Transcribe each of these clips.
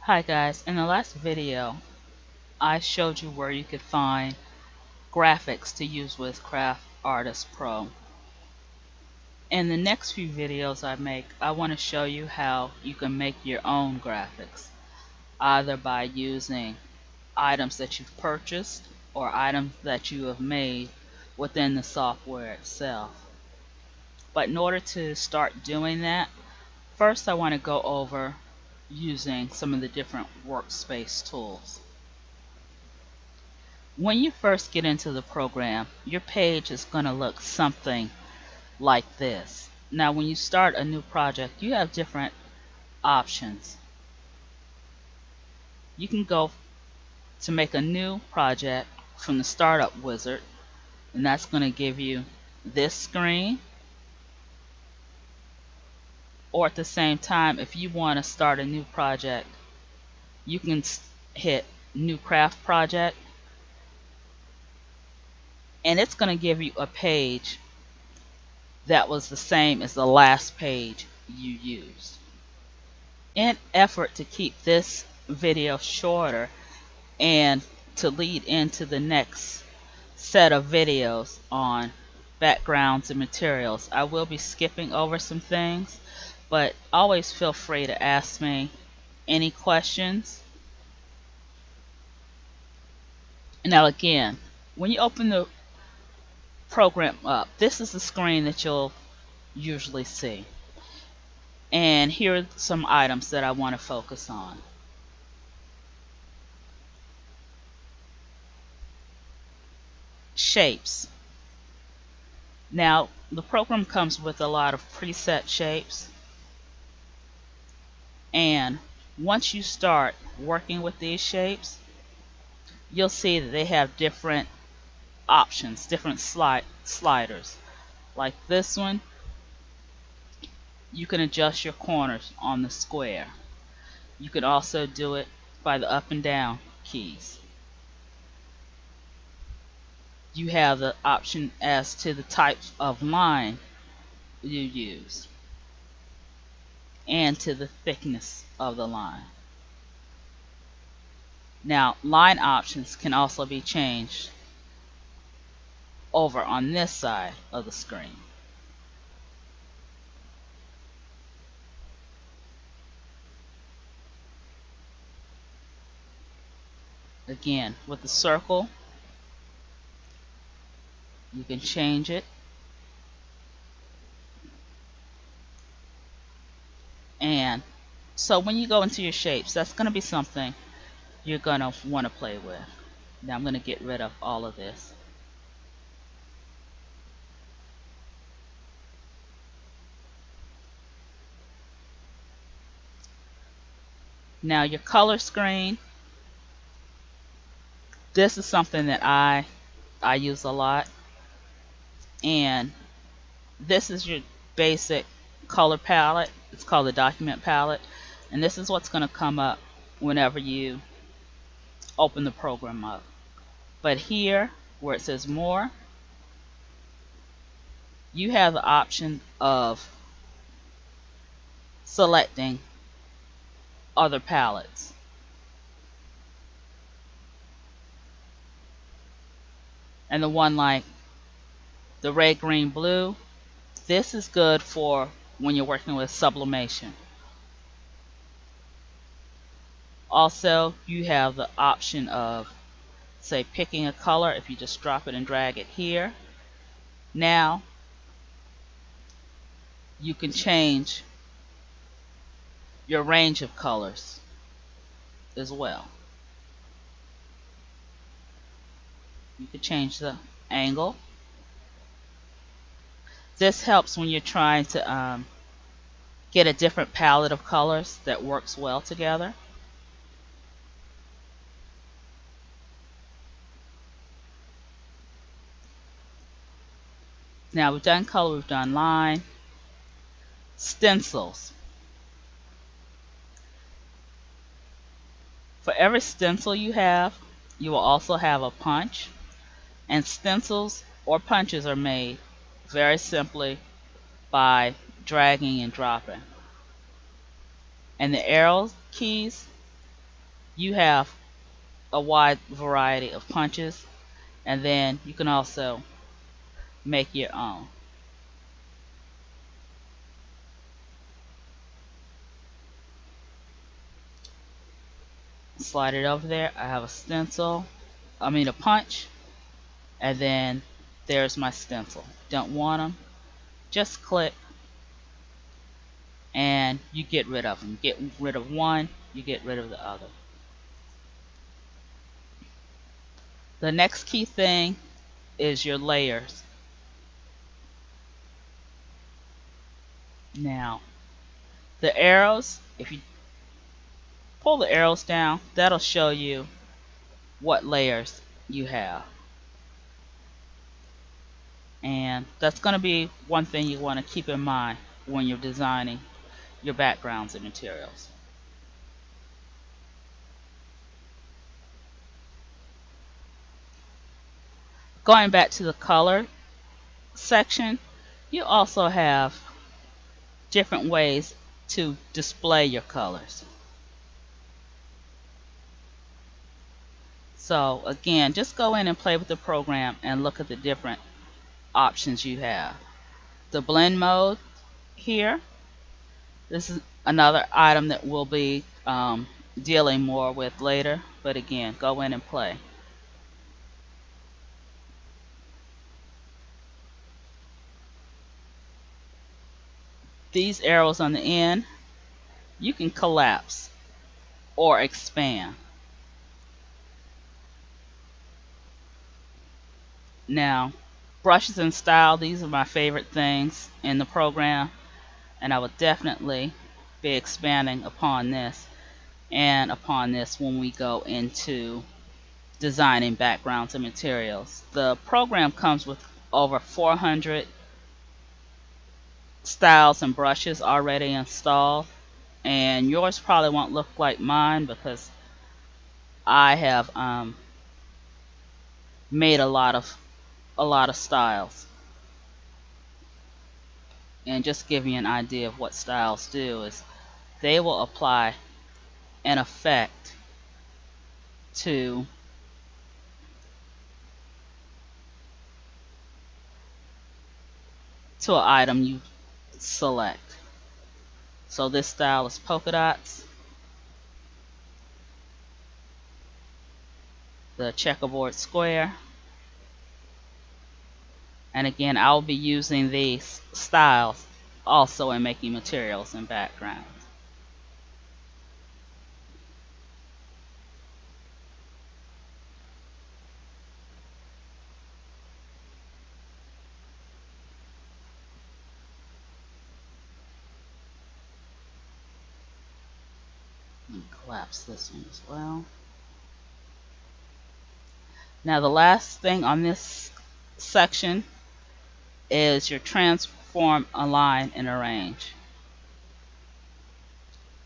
Hi guys, in the last video I showed you where you could find graphics to use with Craft Artist Pro. In the next few videos I make, I want to show you how you can make your own graphics, either by using items that you've purchased or items that you have made within the software itself. But in order to start doing that, first I want to go over using some of the different Workspace tools. When you first get into the program, your page is going to look something like this. Now when you start a new project, you have different options. You can go to make a new project from the startup wizard, and that's going to give you this screen. Or at the same time, if you want to start a new project, you can hit new craft project, and it's going to give you a page that was the same as the last page you used. In effort to keep this video shorter and to lead into the next set of videos on backgrounds and materials, I will be skipping over some things, but always feel free to ask me any questions. Now again, when you open the program up, this is the screen that you'll usually see. And here are some items that I want to focus on. Shapes. Now the program comes with a lot of preset shapes, and once you start working with these shapes, you'll see that they have different options, different sliders. Like this one, you can adjust your corners on the square. You can also do it by the up and down keys. You have the option as to the type of line you use and to the thickness of the line. Now line options can also be changed over on this side of the screen. Again, with the circle, you can change it, and so when you go into your shapes, that's going to be something you're going to want to play with. Now I'm going to get rid of all of this. Now your color screen, this is something that I use a lot, and this is your basic color palette. It's called the document palette, and this is what's going to come up whenever you open the program up. But here where it says more, you have the option of selecting other palettes. And the one like the red, green, blue, this is good for when you're working with sublimation. Also, you have the option of, say, picking a color. If you just drop it and drag it here, now you can change your range of colors as well. You can change the angle. This helps when you're trying to get a different palette of colors that works well together. Now we've done color, we've done line. Stencils. For every stencil you have, you will also have a punch. And stencils or punches are made very simply by dragging and dropping. And the arrow keys You have a wide variety of punches, and then you can also make your own. Slide it over there. I have a stencil, a punch, and then there's my stencil. Don't want them, just click and you get rid of them. Get rid of one, you get rid of the other. The next key thing is your layers. Now, the arrows, if you pull the arrows down, that'll show you what layers you have. And that's going to be one thing you want to keep in mind when you're designing your backgrounds and materials. Going back to the color section, you also have different ways to display your colors. So again, just go in and play with the program and look at the different options you have. The blend mode here, this is another item that we'll be dealing more with later, but again, go in and play. These arrows on the end, you can collapse or expand. Now, brushes and style, these are my favorite things in the program, and I will definitely be expanding upon this and upon this when we go into designing backgrounds and materials. The program comes with over 400 styles and brushes already installed, and yours probably won't look like mine because I have made a lot of styles. And just give you an idea of what styles do is they will apply an effect to an item you select. So this style is polka dots. The checkerboard square. And again, I'll be using these styles also in making materials and backgrounds. Let me collapse this one as well. Now the last thing on this section is your transform, align, and arrange.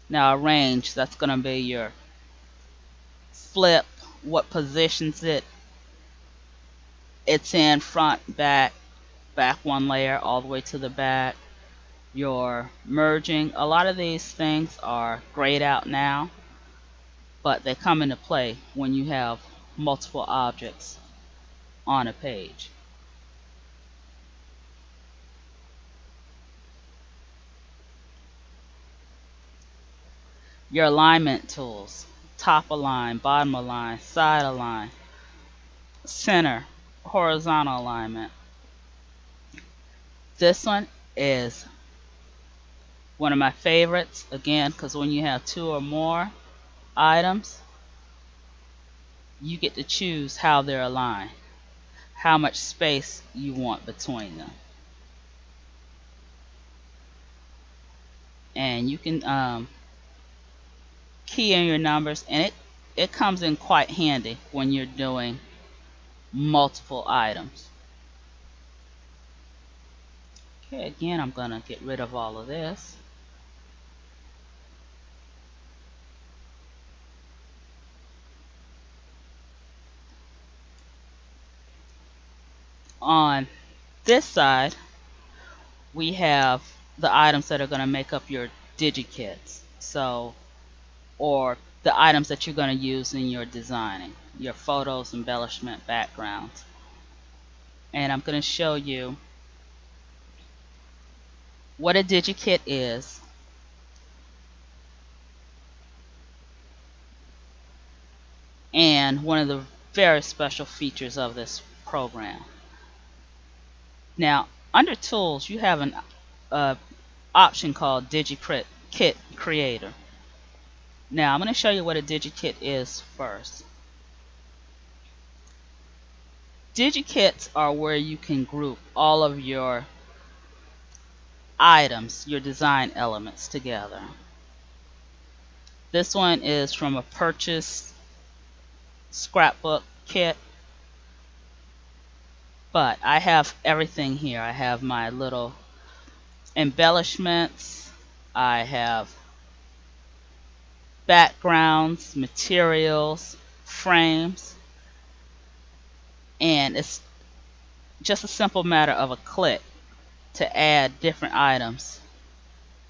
Now arrange, that's going to be your flip, what positions it's in, front, back one layer all the way to the back. Your merging, a lot of these things are grayed out now, but they come into play when you have multiple objects on a page. Your alignment tools, top align, bottom align, side align, center, horizontal alignment. This one is one of my favorites, again, because when you have two or more items, you get to choose how they're aligned, how much space you want between them. And you can key in your numbers, and it comes in quite handy when you're doing multiple items. Okay, again, I'm going to get rid of all of this. On this side, we have the items that are going to make up your Digi-Kits. So, or the items that you're going to use in your designing, your photos, embellishment, backgrounds. And I'm going to show you what a Digikit is, and one of the very special features of this program. Now, under Tools, you have an option called Digi-Kit Creator. Now, I'm going to show you what a Digi-Kit is first. Digi-Kits are where you can group all of your items, your design elements together. This one is from a purchased scrapbook kit, but I have everything here. I have my little embellishments, I have backgrounds, materials, frames, and it's just a simple matter of a click to add different items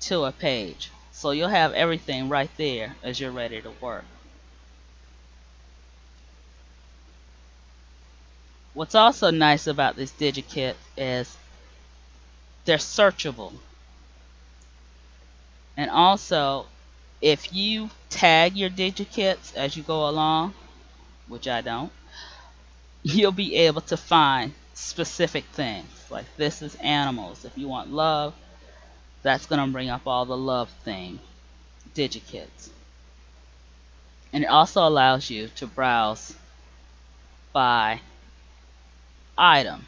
to a page. So you'll have everything right there as you're ready to work. What's also nice about this Digikit is they're searchable. And also, if you tag your Digikits as you go along, which I don't, you'll be able to find specific things. Like this is animals. If you want love, that's going to bring up all the love theme Digikits. And it also allows you to browse by item.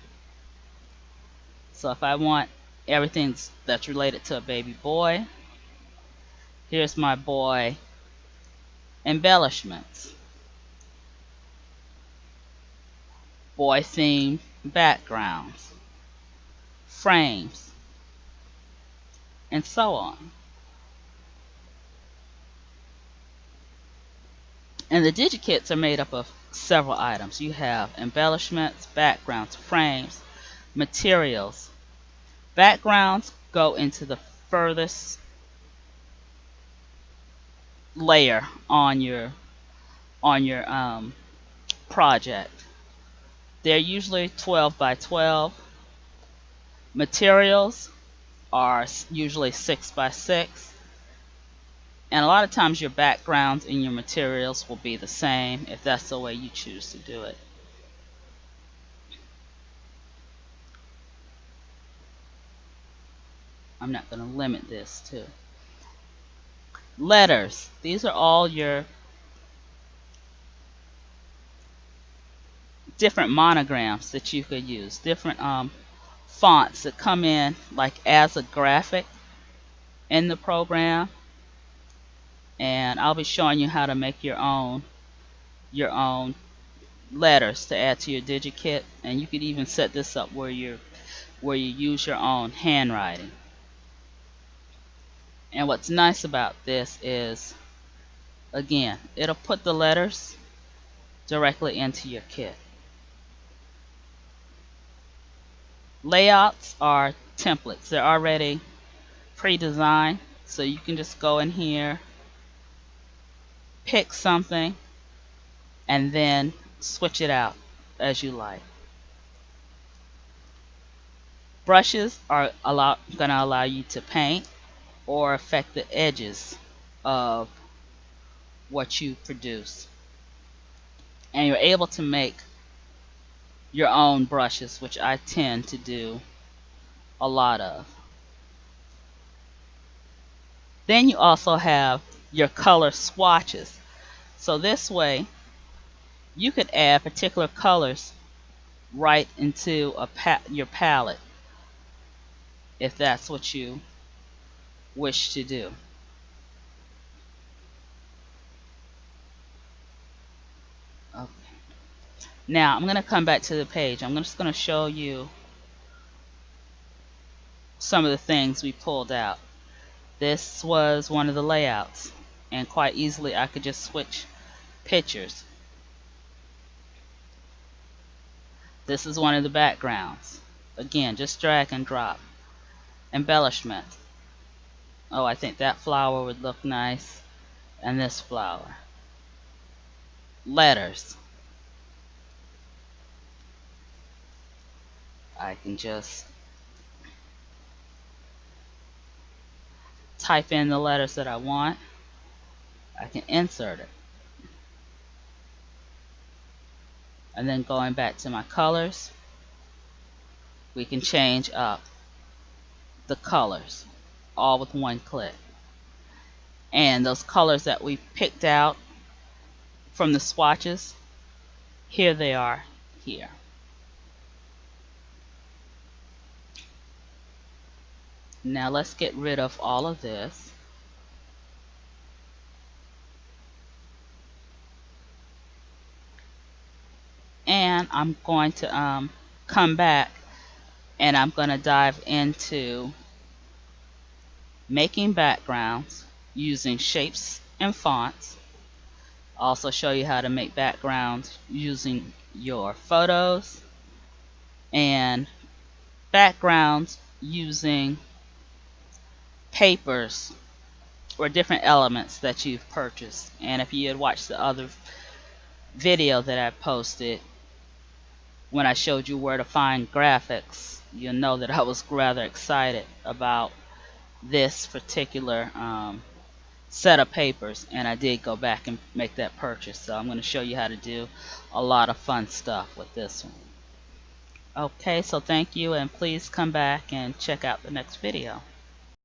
So if I want everything that's related to a baby boy, here's my boy embellishments, boy themed backgrounds, frames, and so on. And the Digikits are made up of several items. You have embellishments, backgrounds, frames, materials. Backgrounds go into the furthest layer on your project. They're usually 12 by 12. Materials are usually 6 by 6. And a lot of times your backgrounds and your materials will be the same if that's the way you choose to do it. I'm not going to limit this to letters. These are all your different monograms that you could use, different fonts that come in like as a graphic in the program. And I'll be showing you how to make your own letters to add to your Digikit, and you could even set this up where you use your own handwriting. And what's nice about this is, again, it'll put the letters directly into your kit. Layouts are templates. They're already pre-designed, so you can just go in here, pick something, and then switch it out as you like. Brushes are going to allow you to paint or affect the edges of what you produce. And you're able to make your own brushes, which I tend to do a lot of. Then you also have your color swatches. So this way you could add particular colors right into your palette if that's what you wish to do. Okay. Now I'm going to come back to the page. I'm just going to show you some of the things we pulled out. This was one of the layouts, and quite easily I could just switch pictures. This is one of the backgrounds. Again, just drag and drop. Embellishment. Oh, I think that flower would look nice, and this flower. letters. I can just type in the letters that I want. I can insert it. And then going back to my colors, we can change up the colors all with one click. And those colors that we picked out from the swatches, here they are here. Now let's get rid of all of this. And I'm going to come back and I'm going to dive into making backgrounds using shapes and fonts. I'll also show you how to make backgrounds using your photos and backgrounds using papers or different elements that you've purchased. And if you had watched the other video that I posted when I showed you where to find graphics, you'll know that I was rather excited about this particular set of papers, and I did go back and make that purchase. So I'm going to show you how to do a lot of fun stuff with this one. Okay, so thank you, and please come back and check out the next video.